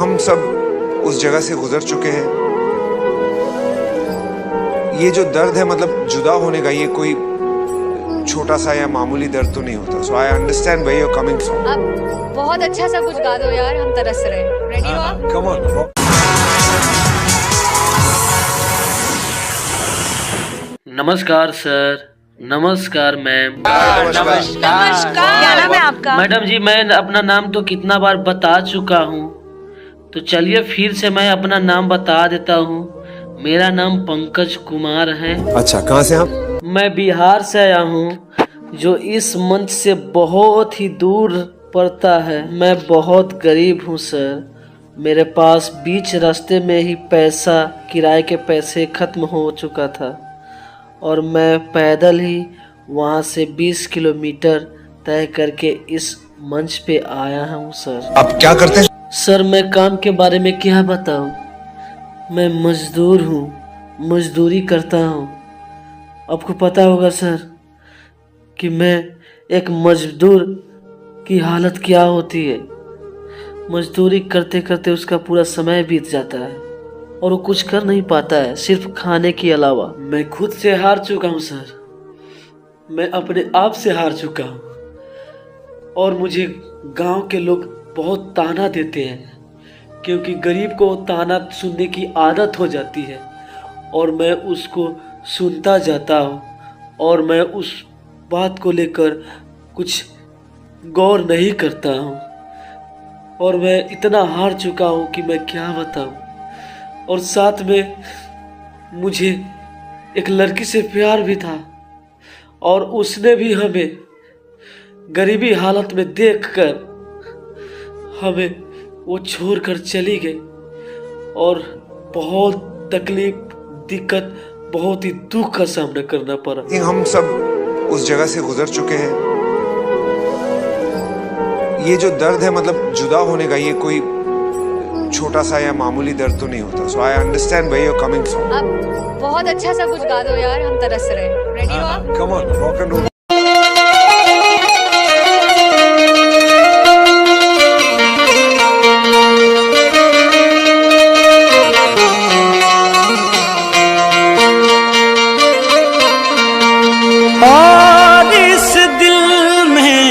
हम सब उस जगह से गुजर चुके हैं। ये जो दर्द है मतलब जुदा होने का, ये कोई छोटा सा या मामूली दर्द तो नहीं होता। So I understand where you are coming from. अब बहुत अच्छा सा कुछ गा दो यार, हम तरस रहे हैं। रेडी हो आप? Come on. नमस्कार सर, नमस्कार मैम। नमस्कार। क्या नाम है आपका? मैडम जी मैं अपना नाम तो कितना बार बता चुका हूँ, तो चलिए फिर से मैं अपना नाम बता देता हूँ। मेरा नाम पंकज कुमार है। अच्छा, कहाँ से आप? मैं बिहार से आया हूँ, जो इस मंच से बहुत ही दूर पड़ता है। मैं बहुत गरीब हूँ सर। मेरे पास बीच रास्ते में ही पैसा, किराए के पैसे खत्म हो चुका था और मैं पैदल ही वहाँ से 20 किलोमीटर तय करके इस मंच पे आया हूँ सर। आप क्या करते हैं? सर मैं काम के बारे में क्या बताऊँ, मैं मजदूर हूँ, मजदूरी करता हूँ। आपको पता होगा सर कि मैं एक मजदूर की हालत क्या होती है। मजदूरी करते करते उसका पूरा समय बीत जाता है और वो कुछ कर नहीं पाता है सिर्फ खाने के अलावा। मैं खुद से हार चुका हूँ सर, मैं अपने आप से हार चुका हूँ और मुझे गांव के लोग बहुत ताना देते हैं, क्योंकि गरीब को ताना सुनने की आदत हो जाती है और मैं उसको सुनता जाता हूँ और मैं उस बात को लेकर कुछ गौर नहीं करता हूँ और मैं इतना हार चुका हूँ कि मैं क्या बताऊँ। और साथ में मुझे एक लड़की से प्यार भी था और उसने भी हमें गरीबी हालत में देखकर हमें वो छोड़कर चली गई और बहुत तकलीफ, दिक्कत, बहुत ही दुख का सामना करना पड़ा। हम सब उस जगह से गुजर चुके हैं। ये जो दर्द है मतलब जुदा होने का, ये कोई छोटा सा या मामूली दर्द तो नहीं होता। So I understand where you are coming from. अब बहुत अच्छा सा कुछ गा दो यार, हम तरस रहे हैं। रेडी हो आप? Come on, rock and roll. और इस दिल में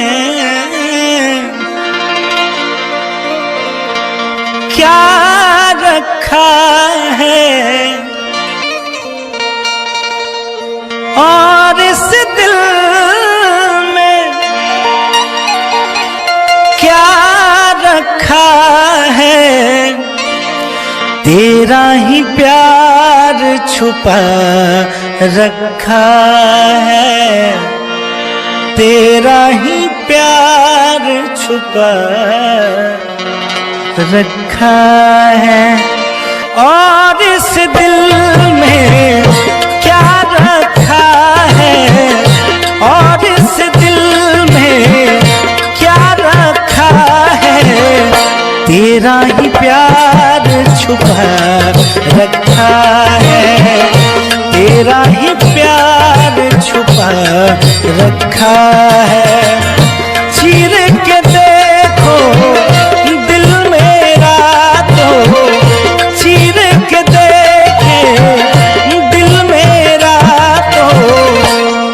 क्या रखा है, और इस दिल में क्या रखा है, तेरा ही प्यार छुपा रखा है, तेरा ही प्यार छुपा रखा है। और इस दिल में क्या रखा है, और इस दिल में क्या रखा है, तेरा ही प्यार छुपा रखा है, तेरा ही प्यार छुपा रखा है। चीर के देखो दिल मेरा तो, चीर के देखे दिल मेरा तो,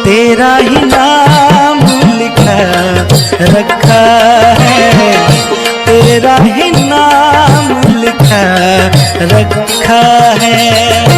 तेरा ही नाम लिखा रखा है, तेरा ही नाम लिखा रखा है।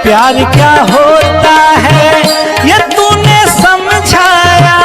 प्यार क्या होता है ये तूने समझाया,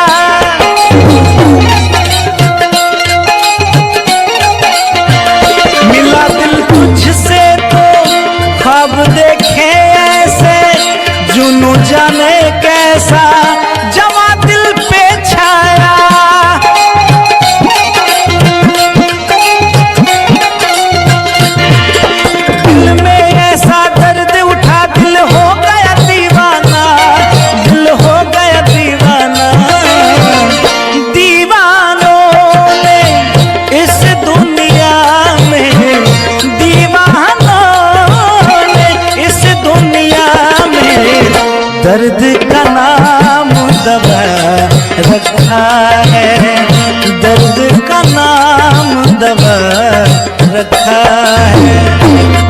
रखा है, दर्द का नाम दवा रखा है।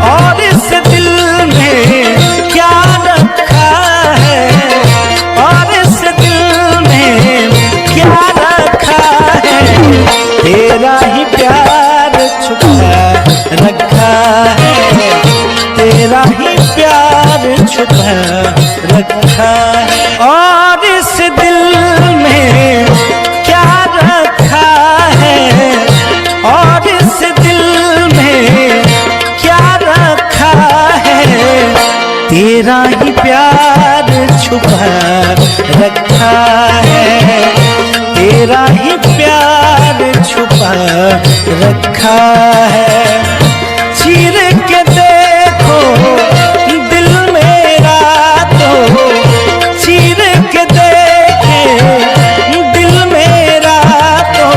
और इस दिल में क्या रखा है, और इस दिल में क्या रखा है, तेरा ही प्यार छुपा रखा है, तेरा ही प्यार छुपा रखा है। और इस दिल में क्या रखा है, और इस दिल में क्या रखा है, तेरा ही प्यार छुपा रखा है, तेरा ही प्यार छुपा रखा है। चीर के देखो दिल मेरा तो, चीर के देखे दिल मेरा तो,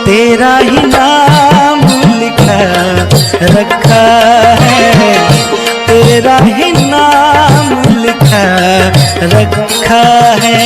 तेरा ही नाम लिखा रखा है, तेरा ही नाम लिखा रखा है।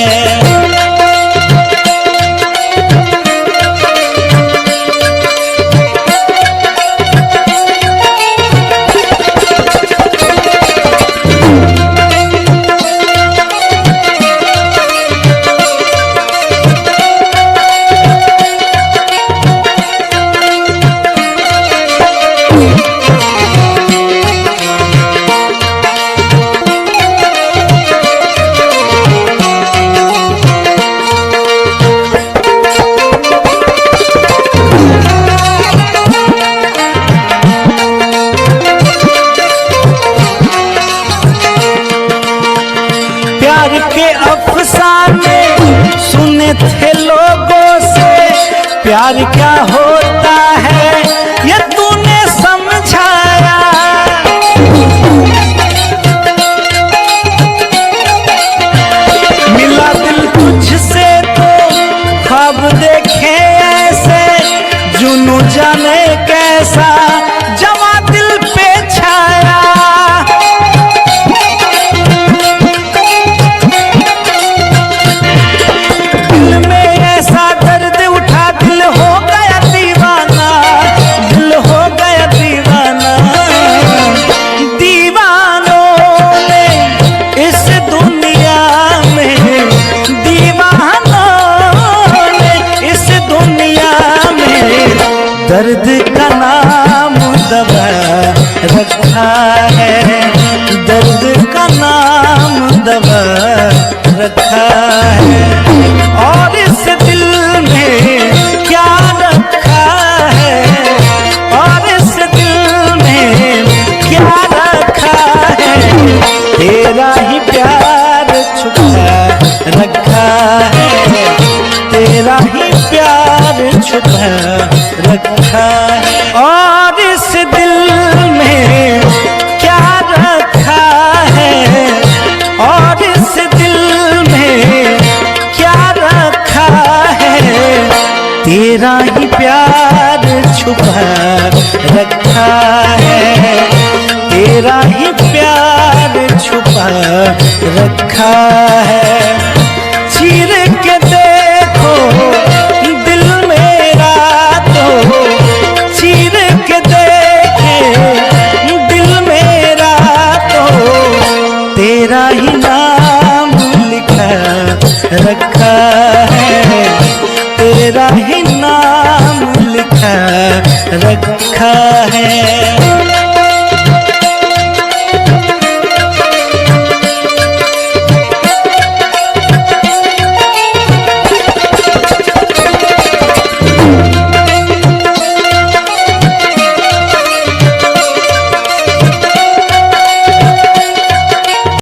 प्यार के अफसाने सुने थे लोगों से, प्यार क्या होता है ये तूने समझाया। मिला दिल तुझसे तो ख्वाब देखे ऐसे, जुनू जाने कैसा जवा दिल पे छाया। दर्द का नाम दवा रखा है, दर्द का नाम दवा रखा है। और इस दिल में क्या रखा है, और इस दिल में क्या रखा है, तेरा ही प्यार छुपा रखा है, तेरा ही प्यार छुपा रखा है। और इस दिल में क्या रखा है, और इस दिल में क्या रखा है, तेरा ही प्यार छुपा रखा है, तेरा ही प्यार छुपा रखा है। चीर के देखो दिल मेरा तो, चीर के देखे दिल मेरा तो, तेरा ही नाम लिखा रखा है, तेरा ही नाम लिखा रखा है।